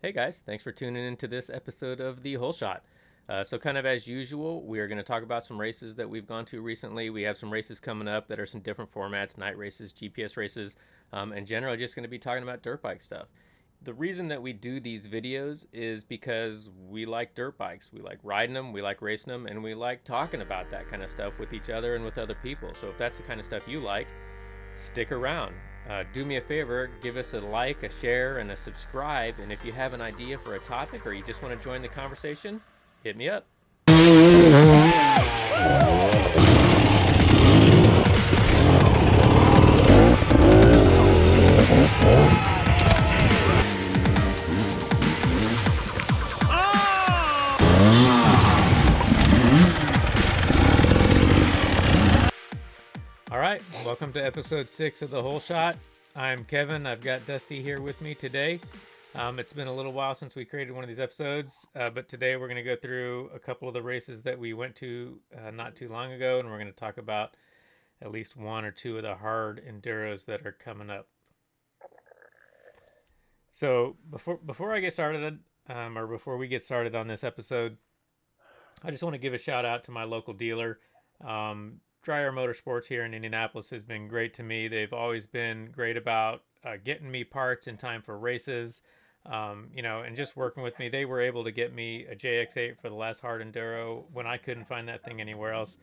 Hey guys, thanks for tuning into this episode of The Whole Shot. So, kind of as usual, we are going to talk about some races that we've gone to recently. We have some races coming up that are some different formats, night races, GPS races, and generally just going to be talking about dirt bike stuff. The reason that we do these videos is because we like dirt bikes. We like riding them, we like racing them, and we like talking about that kind of stuff with each other and with other people. So, if that's the kind of stuff you like, stick around. Do me a favor, give us a like, a share, and a subscribe. And if you have an idea for a topic or you just want to join the conversation, hit me up. All right, welcome to episode 6 of The Whole Shot. I'm Kevin. I've got Dusty here with me today. It's been a little while since we created one of these episodes, but today we're going to go through a couple of the races that we went to not too long ago, and we're going to talk about at least one or two of the hard enduros that are coming up. So before I get started, or before we get started on this episode, I just want to give a shout out to my local dealer. Dryer Motorsports here in Indianapolis has been great to me. They've always been great about getting me parts in time for races, and just working with me. They were able to get me a JX8 for the last hard enduro when I couldn't find that thing anywhere else.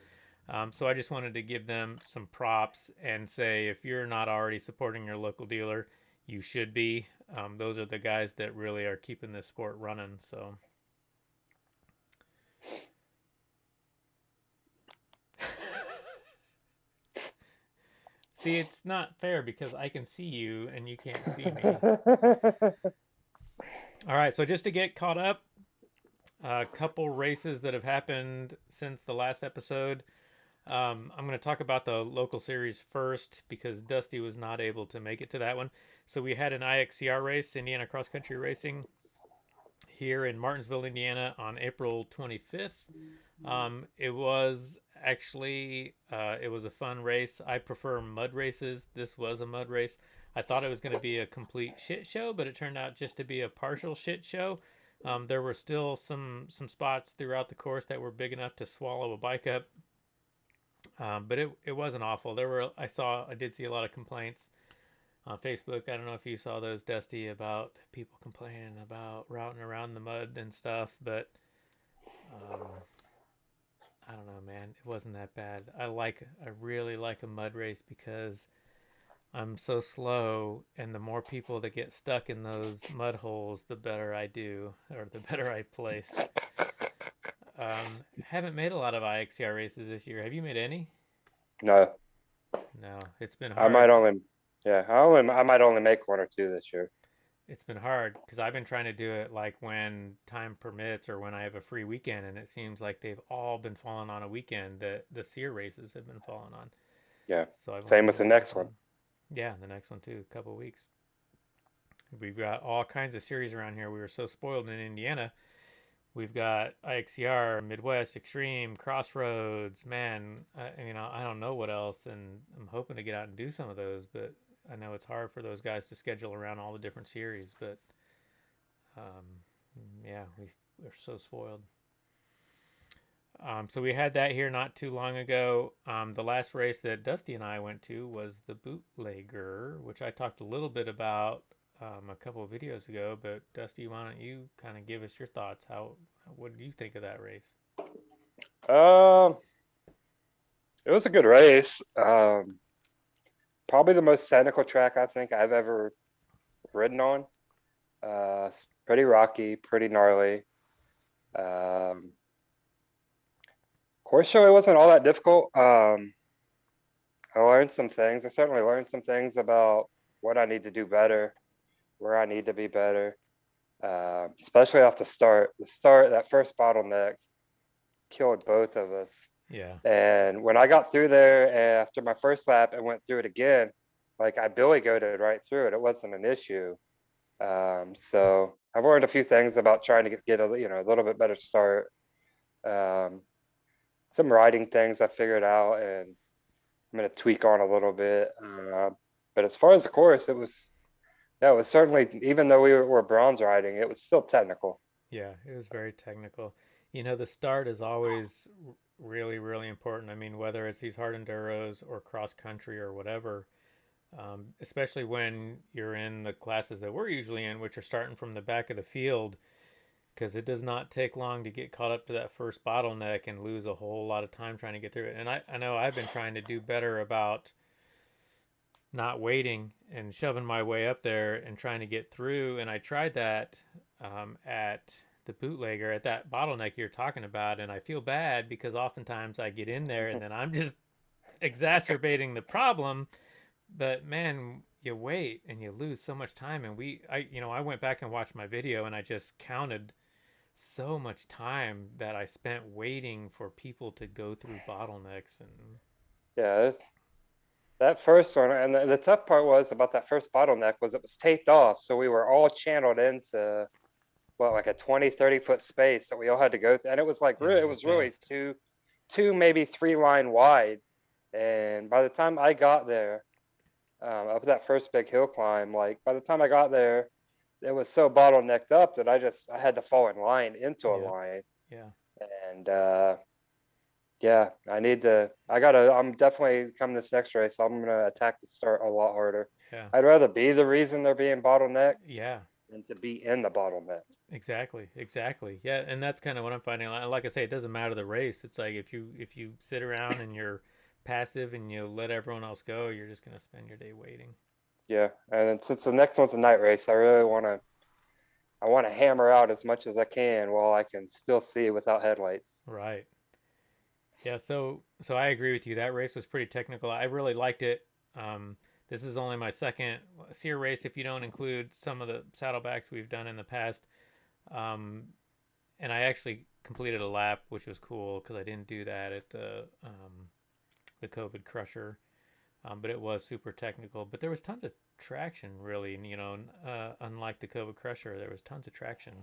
So I just wanted to give them some props and say if you're not already supporting your local dealer, you should be. Those are the guys that really are keeping this sport running. So. See, it's not fair because I can see you and you can't see me. All right, so just to get caught up, a couple races that have happened since the last episode. I'm going to talk about the local series first because Dusty was not able to make it to that one. So we had an IXCR race, Indiana Cross Country Racing, here in Martinsville, Indiana, on April 25th. It was actually it was a fun race. I prefer mud races. This was a mud race. I thought it was going to be a complete shit show, but it turned out just to be a partial shit show. There were still some spots throughout the course that were big enough to swallow a bike up, but it wasn't awful. I did see a lot of complaints on Facebook. I don't know if you saw those, Dusty, about people complaining about routing around the mud and stuff, but um, I don't know, man. It wasn't that bad. I really like a mud race because I'm so slow, and the more people that get stuck in those mud holes, the better I do, or the better I place. Haven't made a lot of IXCR races this year. Have you made any? No, No, it's been I might hard. only, yeah, I might only make one or two this year. It's been hard because I've been trying to do it like when time permits or when I have a free weekend, and it seems like they've all been falling on a weekend that the SEER races have been falling on. Yeah, So I've only same been with the able to make next one. one. Yeah, the next one too, a couple of weeks. We've got all kinds of series around here. We were so spoiled in Indiana. We've got IXCR, Midwest Extreme, Crossroads. Man, I don't know what else, and I'm hoping to get out and do some of those, but I know it's hard for those guys to schedule around all the different series. But um, yeah, we're so spoiled. So we had that here not too long ago. The last race that Dusty and I went to was the Bootlegger, which I talked a little bit about a couple of videos ago. But Dusty, why don't you kind of give us your thoughts? What did you think of that race? Um, it was a good race. Probably the most technical track I think I've ever ridden on. Pretty rocky, pretty gnarly. Um, Course show it wasn't all that difficult. I learned some things. I certainly learned some things about what I need to do better, where I need to be better. Especially off the start. The start, that first bottleneck killed both of us. Yeah, And when I got through there after my first lap and went through it again, like I billy goated right through it. It wasn't an issue. So I've learned a few things about trying to get a little bit better start. Um, some riding things I figured out, and I'm gonna tweak on a little bit. But as far as the course, Yeah, it was certainly, even though were bronze riding, it was still technical. Yeah, it was very technical. You know, the start is always really, really important. I mean, whether it's these hard enduros or cross country or whatever, especially when you're in the classes that we're usually in, which are starting from the back of the field, because it does not take long to get caught up to that first bottleneck and lose a whole lot of time trying to get through it. And I know I've been trying to do better about not waiting and shoving my way up there and trying to get through. And I tried that at the bootlegger at that bottleneck you're talking about. And I feel bad because oftentimes I get in there and then I'm just exacerbating the problem. But man, you wait and you lose so much time. And I went back and watched my video and I just counted so much time that I spent waiting for people to go through bottlenecks. And Yeah, that first one, and the tough part was about that first bottleneck was it was taped off, so we were all channeled into what, like a 20, 30 foot space that we all had to go through, and it was like yeah, really, it the was really best. two maybe three line wide. And by the time I got there, up that first big hill climb, like by the time I got there, it was so bottlenecked up that I had to fall in line into a Yep. line. Yeah. And yeah, I'm definitely coming this next race. I'm gonna attack the start a lot harder. Yeah. I'd rather be the reason they're being bottlenecked Yeah. than to be in the bottleneck. Exactly. Exactly. Yeah, and that's kind of what I'm finding. Like I say, it doesn't matter the race. It's like if you sit around and you're passive and you let everyone else go, you're just gonna spend your day waiting. Yeah, and then since the next one's a night race, I wanna hammer out as much as I can while I can still see without headlights. Right. Yeah. So I agree with you. That race was pretty technical. I really liked it. This is only my second SEER race if you don't include some of the saddlebacks we've done in the past. Um, and I actually completed a lap, which was cool because I didn't do that at the COVID Crusher. But it was super technical. But there was tons of traction, really. Unlike the COVID Crusher, there was tons of traction.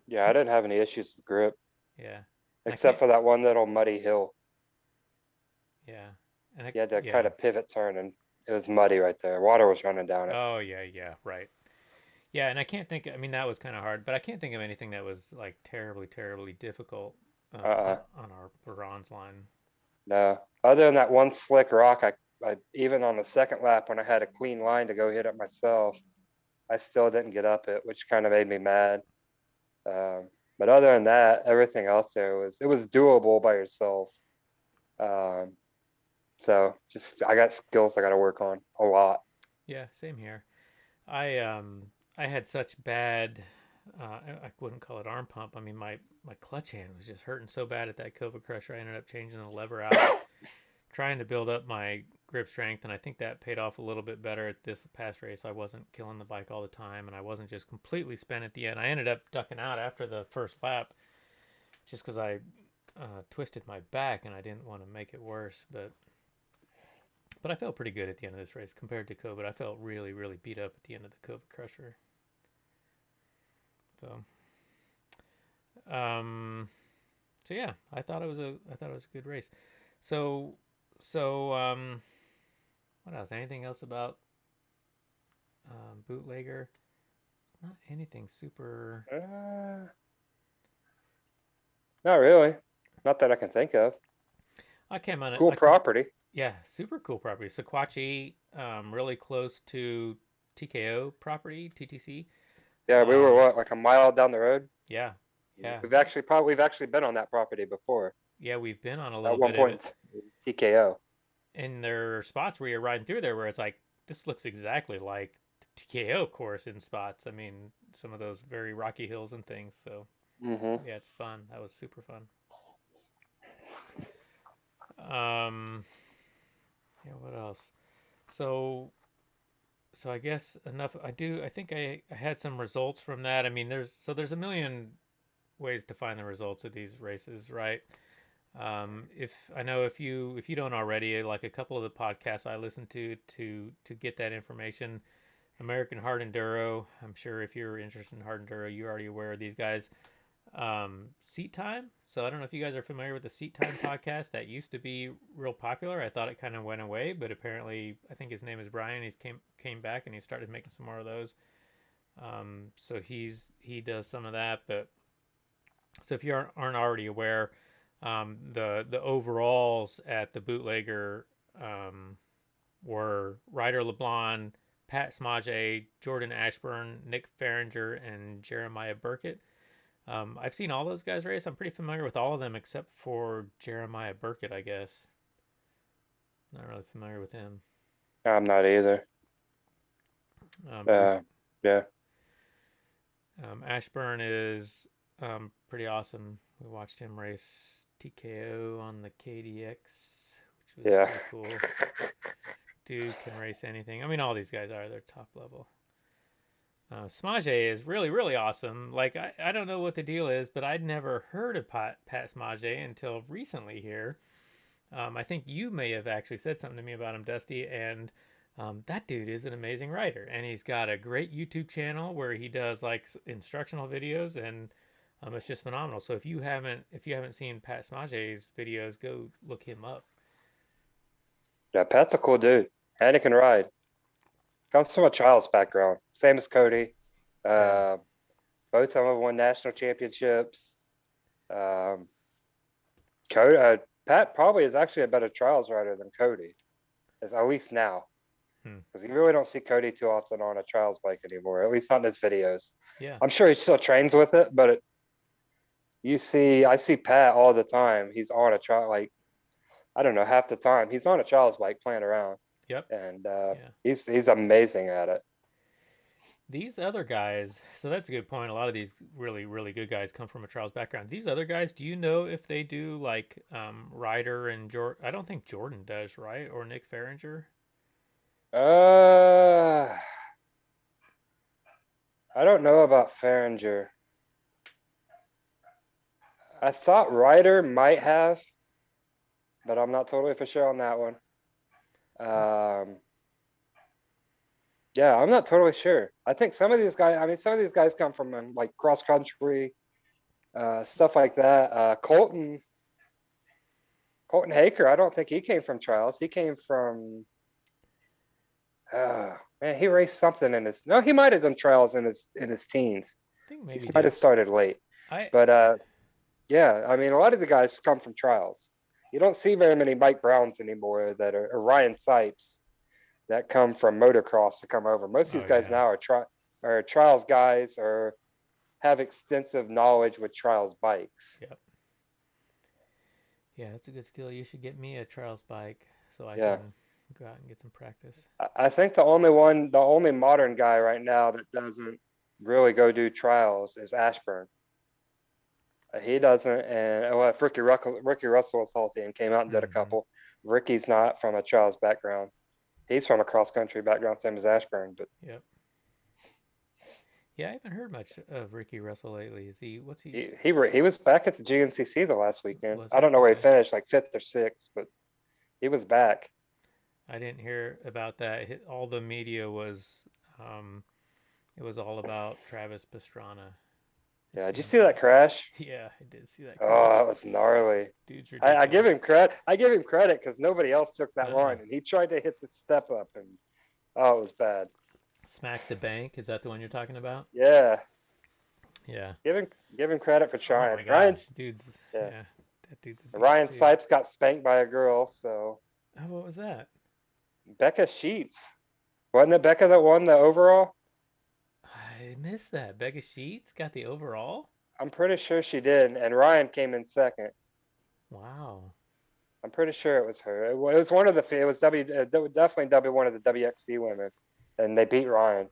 Yeah, I didn't have any issues with grip Yeah, and I except can't. for that one little muddy hill. Yeah, and I You had to kind yeah. of pivot turn, and it was muddy right there. Water was running down it. Oh yeah, yeah, right. Yeah, and I can't think. I mean, that was kind of hard, but I can't think of anything that was like terribly, terribly difficult Uh-uh. on our bronze line. No. Other than that one slick rock, I even on the second lap when I had a clean line to go hit it myself, I still didn't get up it, which kind of made me mad. But other than that, everything else there it was doable by yourself. Um, so just I got skills I got to work on a lot. Yeah, same here. I had such bad. I wouldn't call it arm pump. I mean, my clutch hand was just hurting so bad at that Cova Crusher. I ended up changing the lever out, trying to build up my grip strength, and I think that paid off a little bit better at this past race. I wasn't killing the bike all the time, and I wasn't just completely spent at the end. I ended up ducking out after the first lap just because I twisted my back and I didn't want to make it worse. But I felt pretty good at the end of this race compared to COVID. I felt really, really beat up at the end of the COVID Crusher. So, um, so yeah, I thought it was a good race. So, so what else? Anything else about Bootlegger? Not anything super. Uh, Not really. Not that I can think of. I came on it. Cool I come. property. Yeah, super cool property. Sequatchie, really close to TKO property, TTC. Yeah, we were Um, what, like a mile down the road. yeah, yeah, We've actually been on that property before. yeah. We've been on a little At one bit of it, point, TKO. and there are spots where you're riding through there where it's like this looks exactly like the TKO course in spots. I mean, some of those very rocky hills and things. So Hmm. yeah, it's fun. That was super fun. Um, yeah. What else? So I guess enough. I think I had some results from that. I mean, there's a million ways to find the results of these races, right? If I know if you don't already, like a couple of the podcasts I listen to get that information. American Hard Enduro. I'm sure if you're interested in hard enduro, you're already aware of these guys. Seat Time. So I don't know if you guys are familiar with the Seat Time podcast. That used to be real popular. I thought it kind of went away, but apparently, I think his name is Brian. He's came back and he started making some more of those. So he does some of that. But so if you aren't already aware, the overalls at the Bootlegger were Ryder LeBlanc, Pat Smage, Jordan Ashburn, Nick Farringer, and Jeremiah Burkett. I've seen all those guys race. I'm pretty familiar with all of them except for Jeremiah Burkett, I guess. Not really familiar with him. I'm not either. But Yeah. Ashburn is pretty awesome. We watched him race TKO on the KDX, which was Yeah. pretty cool. Dude can race anything. I mean, all these guys are. They're top level. Smage is really, really awesome. Like, I don't know what the deal is, but I'd never heard of Pat Smage until recently here. I think you may have actually said something to me about him, Dusty, and that dude is an amazing writer. And he's got a great YouTube channel where he does like instructional videos, and it's just phenomenal. So if you haven't seen Pat Smage's videos, go look him up. Yeah, Pat's a cool dude. And he can ride. Comes from a child's background. Same as Cody. Yeah. Both of them have won national championships. Cody, Pat probably is actually a better trials rider than Cody, at least now. Because you really don't see Cody too often on a trials bike anymore, at least not in his videos. Yeah. I'm sure he still trains with it, but I see Pat all the time. He's on a trial, like, I don't know, half the time he's on a trials bike playing around. Yep. And Yeah. he's amazing at it. These other guys, so that's a good point. A lot of these really, really good guys come from a trials background. These other guys, do you know if they do like Ryder and Jordan? I don't think Jordan does, right? Or Nick Farringer? I don't know about Farringer. I thought Ryder might have, but I'm not totally for sure on that one. Yeah, I'm not totally sure. I think some of these guys come from like cross country, stuff like that. Colton Haker, I don't think he came from trials. He came from, man, he raced something no, he might have done trials in his teens. I think maybe He might have started late. But yeah, I mean, a lot of the guys come from trials. You don't see very many Mike Browns anymore or Ryan Sipes that come from motocross to come over. Most of these guys now are trials guys or have extensive knowledge with trials bikes. Yep. Yeah, that's a good skill. You should get me a trials bike so I can go out and get some practice. I think the only modern guy right now that doesn't really go do trials is Ashburn. He doesn't, and well, if Ricky Russell was healthy and came out and did a couple. Ricky's not from a trials background. He's from a cross country background, same as Ashburn. But yep. Yeah, I haven't heard much of Ricky Russell lately. What's he? He was back at the GNCC the last weekend. I don't know where he finished, like 5th or 6th, but he was back. I didn't hear about that. All the media was, it was all about Travis Pastrana. Yeah, did you see that crash? Yeah, I did see that crash. Oh, that was gnarly. Dude's ridiculous. I give him credit. I give him credit because nobody else took that line, and he tried to hit the step up, and oh, it was bad. Smack the bank. Is that the one you're talking about? Yeah. Yeah. Give him credit for trying. Oh my God. That dude's a Ryan too. Sipes got spanked by a girl, so. Oh, what was that? Becca Sheets. Wasn't it Becca that won the overall? I missed that. Becca Sheets got the overall? I'm pretty sure she did, and Ryan came in second. Wow. I'm pretty sure it was her. It was one of the. It was definitely one of the WXC women, and they beat Ryan.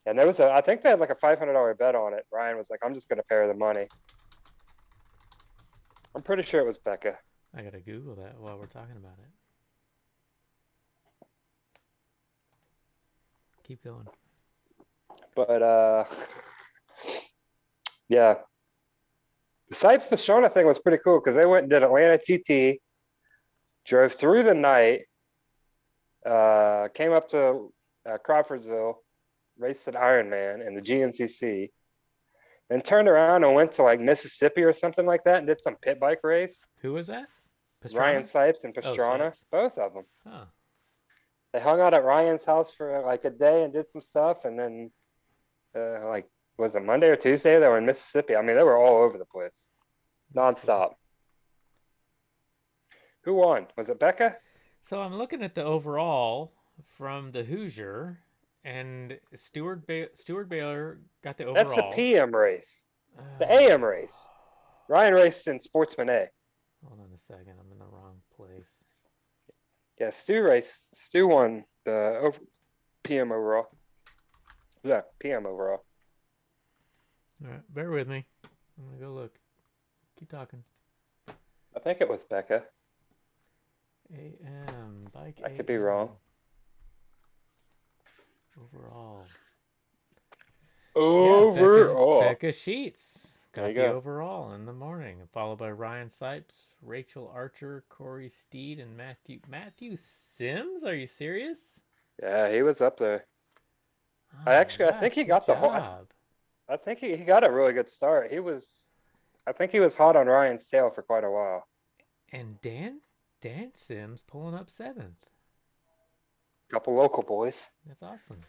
And there was I think they had like a $500 bet on it. Ryan was like, "I'm just gonna pay her the money." I'm pretty sure it was Becca. I gotta Google that while we're talking about it. Keep going. But yeah, the Sipes Pastrana thing was pretty cool because they went and did Atlanta TT, drove through the night, came up to Crawfordsville, raced at Ironman and the GNCC, and turned around and went to like Mississippi or something like that and did some pit bike race. Who was that? Ryan Pastrana? Sipes and Oh, Pastrana, Sipes. both of them. Huh. They hung out at Ryan's house for like a day and did some stuff, and then like was it Monday or Tuesday? They were in Mississippi. I mean, they were all over the place, That's cool. nonstop. Who won? Was it Becca? So I'm looking at the overall from the Hoosier, and Stuart Baylor got the That's the overall. PM race. The Uh, AM race. Ryan raced in Sportsman A. hold on a second. I'm in the wrong place. Yeah, Stu won the PM overall. Yeah, PM overall. All right, bear with me. I'm gonna go look. Keep talking. I think it was Becca. AM bike. I could be AM. wrong. Overall. Overall. Yeah, Becca Sheets There got you the go. overall in the morning, followed by Ryan Sipes, Rachel Archer, Corey Steed, and Matthew Sims. Are you serious? Yeah, he was up there. Oh my I think gosh, he good got the whole. job. I think he got a really good start. I think he was hot on Ryan's tail for quite a while. And Dan Sims pulling up seventh. Couple local boys. That's awesome.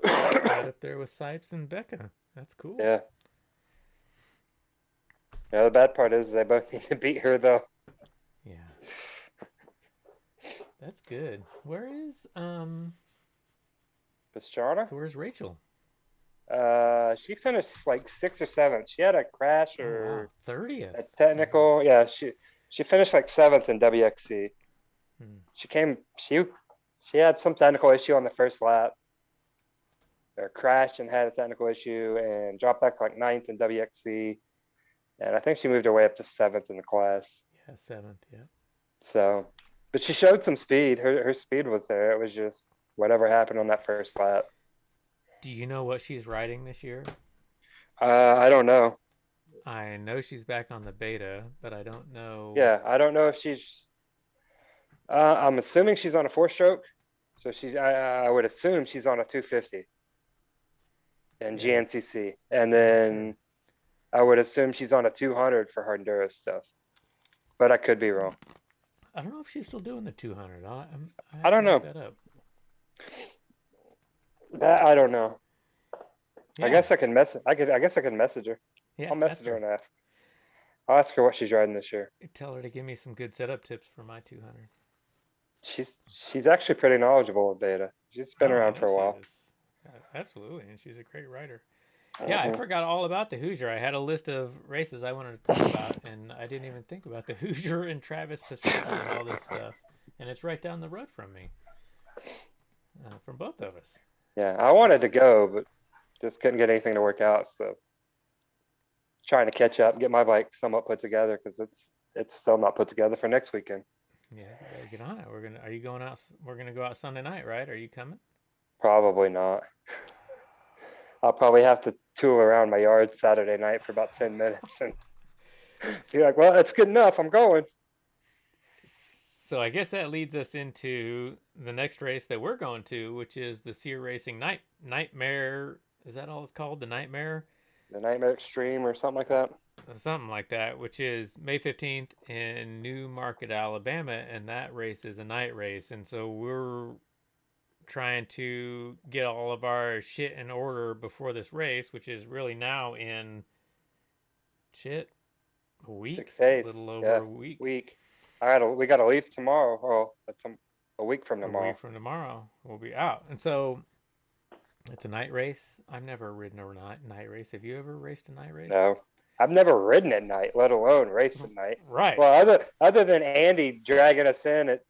Right up there with Sipes and Becca. That's cool. Yeah. Yeah, the bad part is they both need to beat her though. Yeah. That's good. Where is Pastrana? so where's Rachel? She finished like 6th or 7th. She had a crash Oh wow. or 30th. a technical. Yeah, she finished like 7th in WXC. Hmm. She had some technical issue on the first lap. Or crashed and had a technical issue and dropped back to like 9th in WXC. And I think she moved her way up to 7th in the class. Yeah, seventh, yeah. So, but she showed some speed. Her speed was there. It was just whatever happened on that first lap. Do you know what she's riding this year? I don't know. I know she's back on the beta, but I don't know. Yeah, I don't know if she's. I'm assuming she's on a 4-stroke, so I would assume she's on a 250 in Yeah. GNCC, and I'm not then I would assume she's on a 200 for her enduro stuff, but I could be wrong. I don't know if she's still doing the 200. I I have don't to look know. that up. That I don't know. Yeah. I guess I can message. I guess I can message her. Yeah, I'll message her and ask. I'll ask her what she's riding this year. Tell her to give me some good setup tips for my 200. She's actually pretty knowledgeable with beta. She's been Oh, I around know for a she while. is. Absolutely, and she's a great rider. Yeah, I Mhm. forgot all about the Hoosier. I had a list of races I wanted to talk about, and I didn't even think about the Hoosier and Travis Pastrana and all this stuff. And it's right down the road from me, from both of us. Yeah, I wanted to go, but just couldn't get anything to work out. So trying to catch up, get my bike somewhat put together because it's still not put together for next weekend. Yeah, you better get on it. Are you going out? We're gonna go out Sunday night, right? Are you coming? Probably not. I'll probably have to tool around my yard Saturday night for about 10 minutes and be like, well, that's good enough. I'm going. So I guess that leads us into the next race that we're going to, which is the SEER Racing Nightmare. Is that all it's called? The Nightmare? The Nightmare Extreme or something like that. Something like that, which is May 15th in New Market, Alabama, and that race is a night race. And so we're trying to get all of our shit in order before this race, which is really now in a week, 6 days. a little over Yeah, a week. We got to leave tomorrow. Oh, that's a week from A tomorrow. week from tomorrow, we'll be out. And so it's a night race. I've never ridden a night race. Have you ever raced a night race? No, I've never ridden at night, let alone raced at night. Right. Well, other than Andy dragging us in at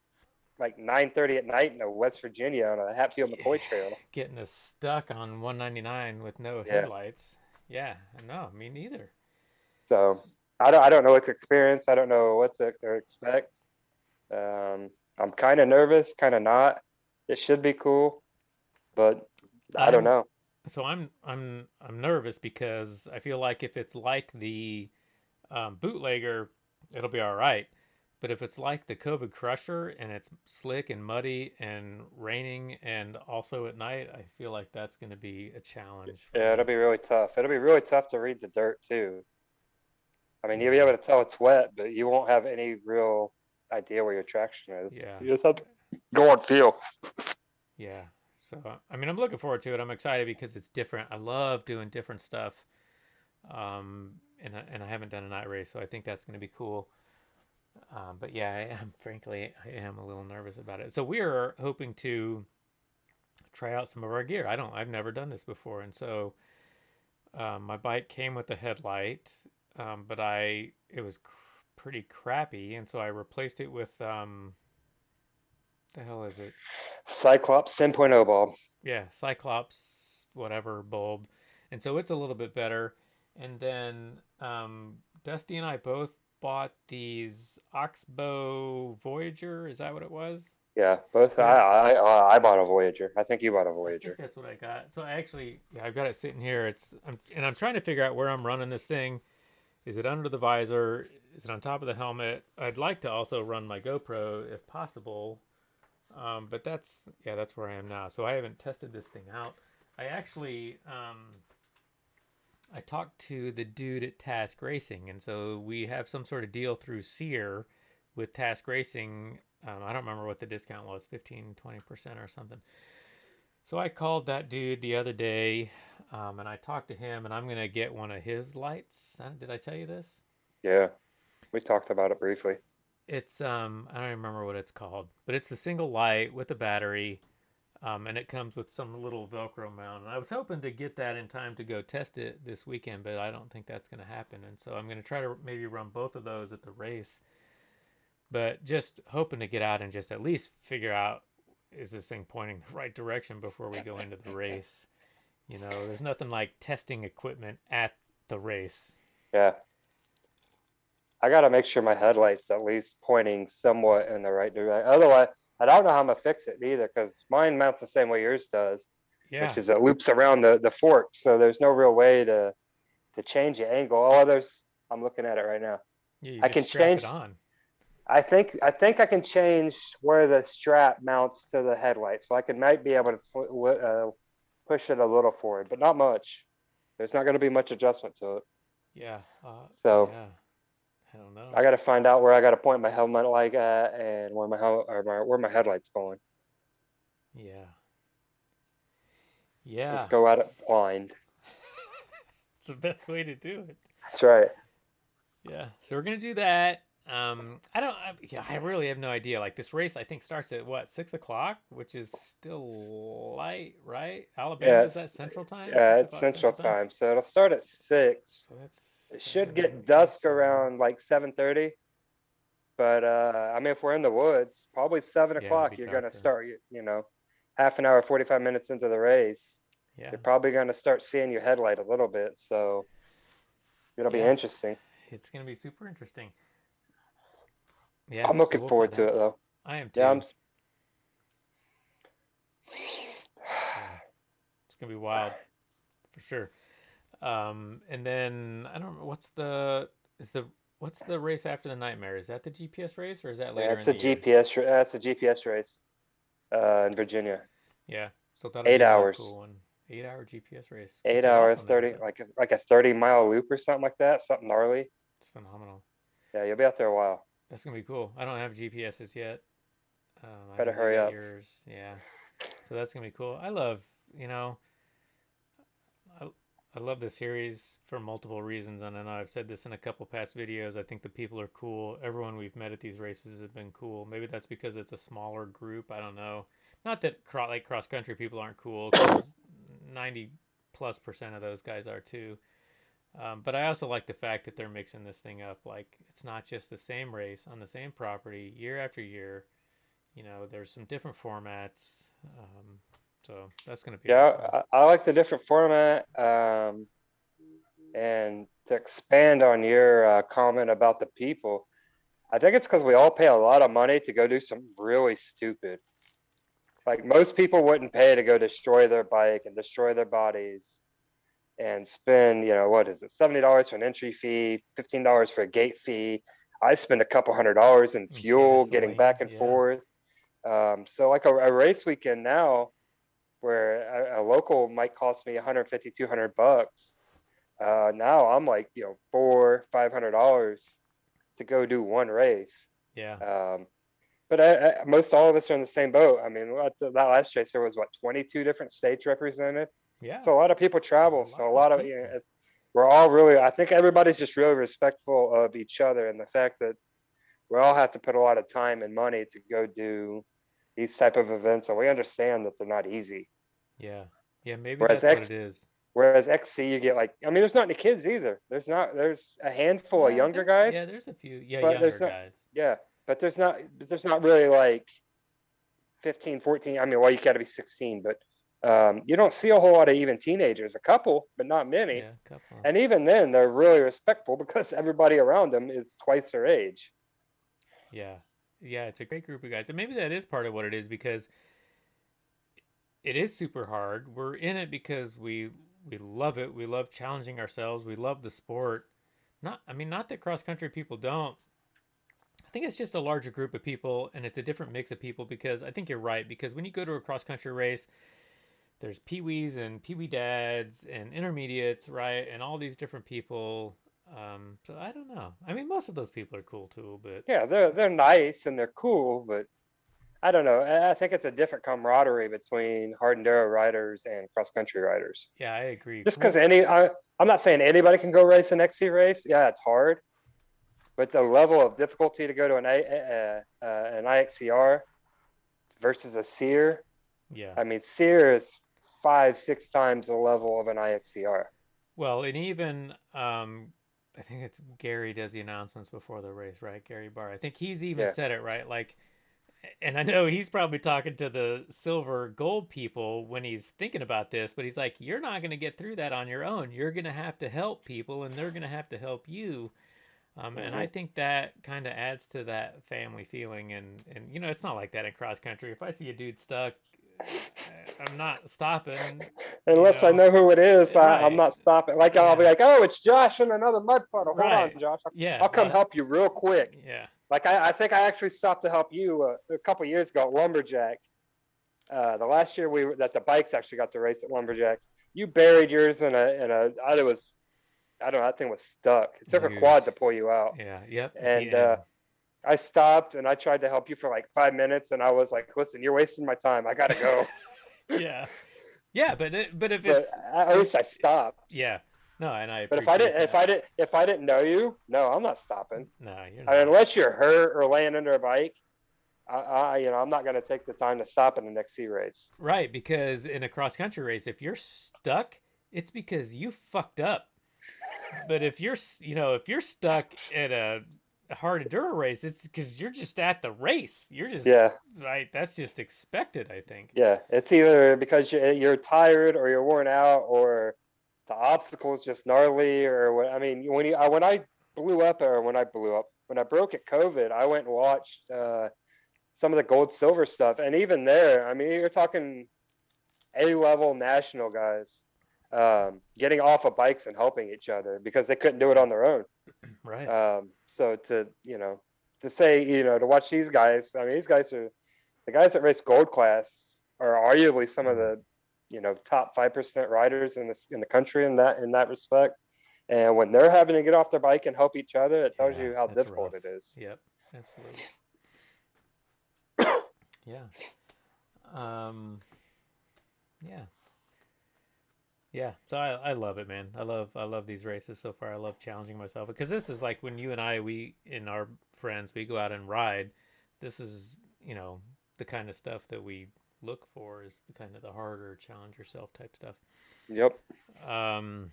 like 9:30 at night in West Virginia on a Hatfield McCoy trail. Getting us stuck on 199 with no Yeah. headlights. Yeah, no, me neither. So I don't know what to experience. I don't know what to expect. I'm kind of nervous, kind of not. It should be cool, but I don't know. So I'm nervous because I feel like if it's like the bootlegger, it'll be all right. But if it's like the COVID Crusher and it's slick and muddy and raining and also at night, I feel like that's going to be a challenge for Yeah, it'll me. be really tough. It'll be really tough to read the dirt too. I mean, you'll be Yeah. able to tell it's wet, but you won't have any real idea where your traction is. Yeah. You just have to go on feel. Yeah. So, I mean, I'm looking forward to it. I'm excited because it's different. I love doing different stuff. And I haven't done a night race, so I think that's going to be cool. But yeah, frankly, I am a little nervous about it. So we are hoping to try out some of our gear. I've never done this before. And so my bike came with a headlight, but it was pretty crappy. And so I replaced it with, the hell is it? Cyclops 10.0 bulb. Yeah, Cyclops, whatever bulb. And so it's a little bit better. And then Dusty and I both bought these Oxbow Voyager. Is that what it was? Yeah, both. But I bought a Voyager. I think you bought a I think Voyager. that's what I got. So I actually, yeah, I've got it sitting here. I'm trying to figure out where I'm running this thing. Is it under the visor? Is it on top of the helmet? I'd like to also run my GoPro if possible. But that's where I am now. So I haven't tested this thing out. I actually, I talked to the dude at Task Racing, and so we have some sort of deal through SEER with Task Racing. I don't remember what the discount was, 15, 20% or something. So I called that dude the other day, and I talked to him, and I'm going to get one of his lights. Did I tell you this? Yeah, we talked about it briefly. It's, I don't even remember what it's called, but it's the single light with a battery. And it comes with some little Velcro mount. And I was hoping to get that in time to go test it this weekend, but I don't think that's going to happen. And so I'm going to try to maybe run both of those at the race, but just hoping to get out and just at least figure out, is this thing pointing the right direction before we go into the race? There's nothing like testing equipment at the race. Yeah, I gotta make sure my headlight's at least pointing somewhat in the right direction. Otherwise, I don't know how I'm gonna fix it either, because mine mounts the same way yours does, Yeah. which is it loops around the fork. So there's no real way to change the angle. Oh, I'm looking at it right now. Yeah, you I just can strap it change. on. I think I can change where the strap mounts to the headlight, so I might be able to push it a little forward, but not much. There's not going to be much adjustment to it. Yeah. So Yeah. I don't know. I got to find out where I got to point my helmet light at and where my headlight's going. Yeah. Yeah. Just go at it blind. It's the best way to do it. That's right. Yeah, so we're gonna do that. I really have no idea. Like this race, I think starts at what 6 o'clock, which is still light, right? Alabama, Yeah, is that Central Time? yeah, 6 it's o'clock Central Central Time. Time, so it'll start at 6. So that's It should 7 get dusk Eastern. around like 7:30. But I mean, if we're in the woods, probably 7 Yeah, it'll o'clock, be you're dark gonna then. start. Half an hour, 45 minutes into the race, Yeah, you're probably gonna start seeing your headlight a little bit. So it'll be yeah, interesting. it's gonna be super interesting. Yeah, I'm so looking we'll forward find to out. it though. I am Yeah, too. Yeah, it's gonna be wild for sure. And then I don't know what's the race after the Nightmare? Is that the GPS race or is that yeah, later it's in a the year? GPS. That's a GPS race in Virginia. Yeah, so that'll be 8 another hours. cool one. 8 hour GPS race, eight which is hour awesome there. 30, like a 30-mile loop or something like that. Something gnarly. It's phenomenal. Yeah, you'll be out there a while. That's gonna be cool. I don't have GPSs yet. I Better know you hurry got up. yours. Yeah, so that's gonna be cool. I love, I, I love the series for multiple reasons, and I know I've said this in a couple past videos. I think the people are cool. Everyone we've met at these races have been cool. Maybe that's because it's a smaller group. I don't know. Not that like cross country people aren't cool, because 90+% of those guys are too. But I also like the fact that they're mixing this thing up. Like it's not just the same race on the same property year after year. There's some different formats. So that's going to be awesome. Yeah, I like the different format. And to expand on your comment about the people, I think it's because we all pay a lot of money to go do some really stupid. Like most people wouldn't pay to go destroy their bike and destroy their bodies and spend, what is it, $70 for an entry fee, $15 for a gate fee. I spend a couple $100 in fuel, getting Gasoline, back and yeah, forth. So like a race weekend now, where a local might cost me 150, $200. Now I'm like, $400, $500 to go do one race. yeah, Um, but most all of us are in the same boat. I mean, that last race there was what 22 different states represented. yeah. So a lot of people It's a travel. So a lot of lot of people. we're all really. I think everybody's just really respectful of each other and the fact that we all have to put a lot of time and money to go do these type of events, and we understand that they're not easy. Yeah, yeah. Maybe Whereas that's what it X, is. whereas XC, you get like, I mean, there's not any kids either. There's a handful of younger guys, There's a few, yeah, but younger there's not, guys. yeah, but there's not really like 15, 14. I mean, well, you got to be 16, but you don't see a whole lot of even teenagers. A couple, but not many. Yeah, a couple. And even then, they're really respectful because everybody around them is twice their age. Yeah, yeah. It's a great group of guys, and maybe that is part of what it is because it is super hard. We're in it because we love it. We love challenging ourselves. We love the sport. Not, I mean, not that cross country people don't. I think it's just a larger group of people, and it's a different mix of people because I think you're right. Because when you go to a cross country race, there's peewees and peewee dads and intermediates, right? And all these different people. So I don't know. I mean, most of those people are cool too, but Yeah, they're nice and they're cool, but I don't know. I think it's a different camaraderie between hard enduro riders and cross country riders. yeah, I agree. Just because Cool. I'm not saying anybody can go race an XC race. Yeah, it's hard, but the level of difficulty to go to an IXCR versus a SEER, Yeah. I mean, SEER is 5, 6 times the level of an IXCR. Well, and even I think it's Gary does the announcements before the race, right? Gary Barr. I think he's even Yeah. said it right. Like, and I know he's probably talking to the silver gold people when he's thinking about this, but he's like, you're not going to get through that on your own. You're going to have to help people, and they're going to have to help you. And I Hmm. think that kind of adds to that family feeling. And it's not like that in cross country. If I see a dude stuck, I'm not stopping. You Unless I know, know who it is, I'm right? not stopping. Like I'll be Yeah, like, "Oh, it's Josh in another mud puddle. Hold on, right. Josh. Yeah, I'll come help you real quick." yeah. Like I think I actually stopped to help you a couple years ago at Lumberjack. The last year that the bikes actually got to race at Lumberjack. You buried yours in a I don't know, that thing was stuck. It took a quad to Huge. pull you out, Yeah, yep, at the and end. I stopped and I tried to help you for like 5 minutes, and I was like, "Listen, you're wasting my time. I gotta go." Yeah. Yeah, but if But it's at if least I stopped. yeah. No, and I But if I appreciate didn't, if that. I didn't, if I didn't know you, no, I'm not stopping. No, you're I mean, not. unless you're hurt or laying under a bike, I'm not going to take the time to stop in the next sea race. Right, because in a cross country race, if you're stuck, it's because you fucked up. But if if you're stuck at a hard enduro race, it's because you're just at the race. You're just Yeah, right. That's just expected, I think. yeah. It's either because you're tired or you're worn out or the obstacle is just gnarly or what. I mean, when I blew up or when I broke at COVID, I went and watched some of the gold silver stuff, and even there, I mean, you're talking A-level national guys getting off of bikes and helping each other because they couldn't do it on their own. Right. So to say, to watch these guys, I mean, these guys are the guys that race gold class are arguably some of Mm. the, top 5% riders in the country in that respect. And when they're having to get off their bike and help each other, it tells Yeah, you how that's rough. difficult it is. Yep, absolutely. Yeah. Yeah. Yeah. So I love it, man. I love these races so far. I love challenging myself because this is like when you and I we and our friends we go out and ride. This is the kind of stuff that we look for is the kind of the harder challenge yourself type stuff. Yep. Um.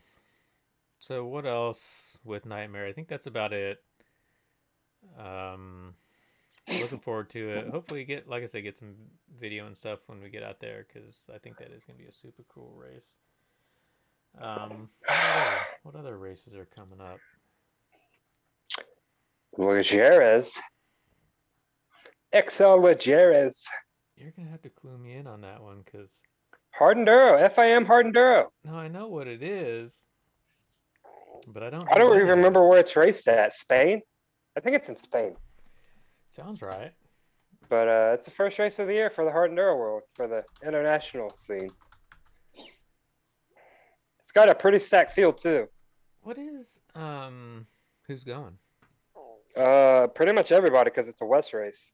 So what else with Nightmare? I think that's about it. Um. Looking forward to it. Hopefully, get like I said, get some video and stuff when we get out there because I think that is going to be a super cool race. What other races are coming up? Lajeres. XL Lajeres. You're gonna have to clue me in on that one because Hard Enduro. FIM Hard Enduro. no, I know what it is, but I don't I know don't when even it remember is. where it's raced at. Spain? I think it's in Spain. Sounds right. But it's the first race of the year for the hard enduro world for the international scene. It's got a pretty stacked field too. What is who's going? Pretty much everybody because it's a West race.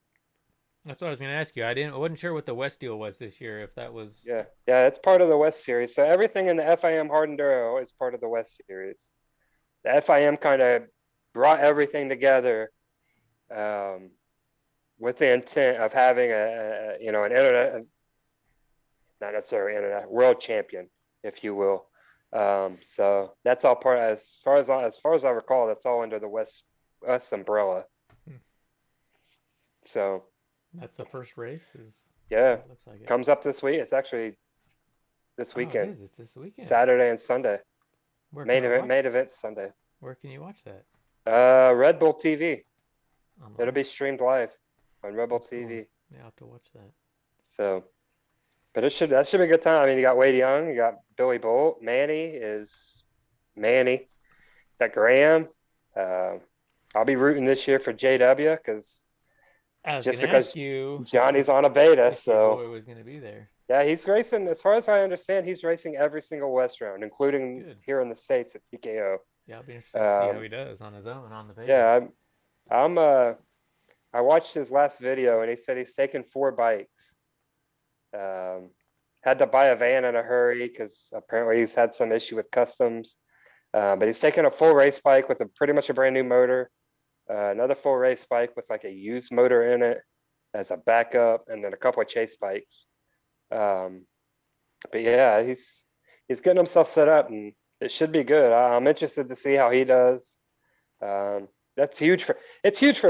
That's what I was gonna ask you. I wasn't sure what the West deal was this year. If that was Yeah, it's part of the West series. So everything in the FIM hard enduro is part of the West series. The FIM kind of brought everything together with the intent of having an internet, not necessarily internet, world champion, if you will. So that's all part. As far as I recall, that's all under the West umbrella. Hmm. So that's the first race. Is yeah, it looks like it comes up this week. It's actually this Oh, it weekend, is. It's this weekend. Saturday and Sunday. Where can I watch? Main event Sunday. Where can you watch that? Red Bull TV. On It'll be streamed live on Red Bull That's TV. cool. Yeah, I'll have to watch that. So, but that should be a good time. I mean, you got Wade Young, you got Billy Bolt, Manny, got Graham. I'll be rooting this year for JW because I was just gonna because ask you Johnny's on a beta, if your so boy was gonna be there. yeah, he's racing. As far as I understand, he's racing every single West round, including Good. here in the States at TKO. Yeah, I'll be interested to see how he does on his own on the beta. Yeah, I watched his last video and he said he's taken 4 bikes. Had to buy a van in a hurry because apparently he's had some issue with customs. But he's taken a full race bike with pretty much a brand new motor, another full race bike with like a used motor in it as a backup, and then a couple of chase bikes. But yeah, he's getting himself set up, and it should be good. I'm interested to see how he does. That's huge for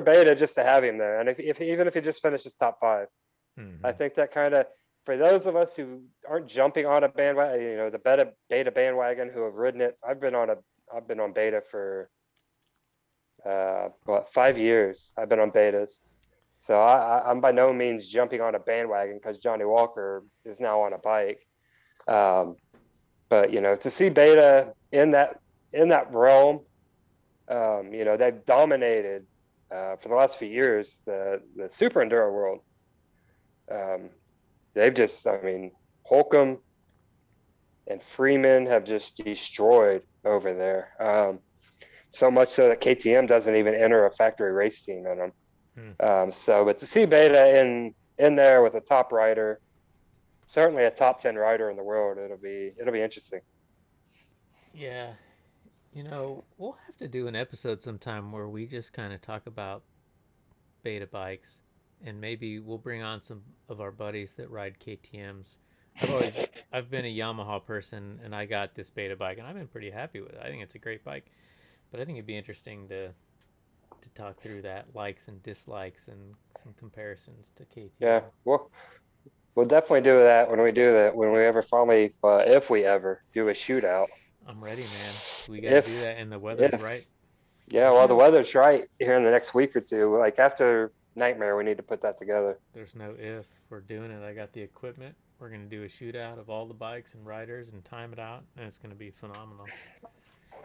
Beta just to have him there, and even if he just finishes top 5, I think that kind of, for those of us who aren't jumping on a bandwagon, the beta bandwagon, who have ridden it. I've been on beta for 5 years. I've been on betas, so I'm by no means jumping on a bandwagon because Johnny Walker is now on a bike. But to see beta in that realm, they've dominated for the last few years the super enduro world. They've just, Holcomb and Freeman have just destroyed over there. So much so that KTM doesn't even enter a factory race team in them. But to see Beta in there with a top rider, certainly a top 10 rider in the world, it'll be interesting. Yeah, we'll have to do an episode sometime where we just kind of talk about beta bikes, and maybe we'll bring on some of our buddies that ride KTM's. I've been a Yamaha person, and I got this beta bike, and I've been pretty happy with it. I think it's a great bike, but I think it'd be interesting to talk through that, likes and dislikes and some comparisons to KTM. Yeah, we'll definitely do that when we ever finally, if we ever do a shootout. I'm ready, man. We gotta do that, and the weather's right. Yeah, well, the weather's right here in the next week or two. Like after Nightmare, we need to put that together. There's no if. We're doing it. I got the equipment. We're gonna do a shootout of all the bikes and riders and time it out, and it's gonna be phenomenal.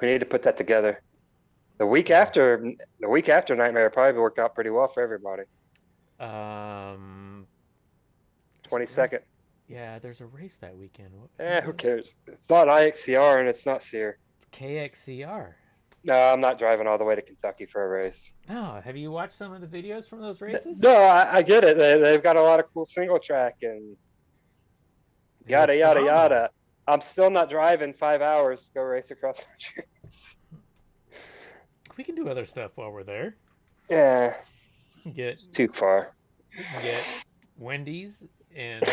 We need to put that together. The week after Nightmare probably worked out pretty well for everybody. 22nd. Yeah, there's a race that weekend. Who cares? It's not IXCR and it's not SEER. It's KXCR. No, I'm not driving all the way to Kentucky for a race. No, have you watched some of the videos from those races? No, I get it. They've got a lot of cool single track and yada, yada, yada. I'm still not driving 5 hours to go race across country. We can do other stuff while we're there. Yeah. It's too far. We can get Wendy's and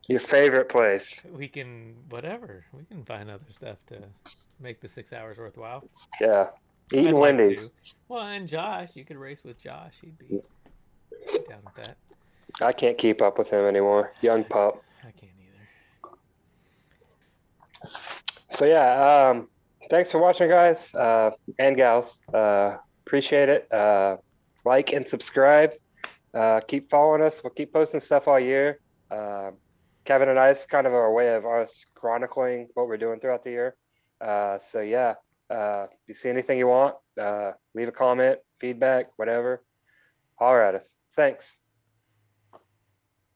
your favorite place. We can find other stuff to make the 6 hours worthwhile. Yeah. Eating Wendy's. Well, and Josh, you could race with Josh. He'd be down with that. I can't keep up with him anymore. Young pup. I can't either. So yeah, thanks for watching, guys and gals. Appreciate it. Like and subscribe. Keep following us. We'll keep posting stuff all year. Kevin and I, it's kind of our way of us chronicling what we're doing throughout the year. So yeah, If you see anything you want, leave a comment, feedback, whatever. Holler at us. Thanks.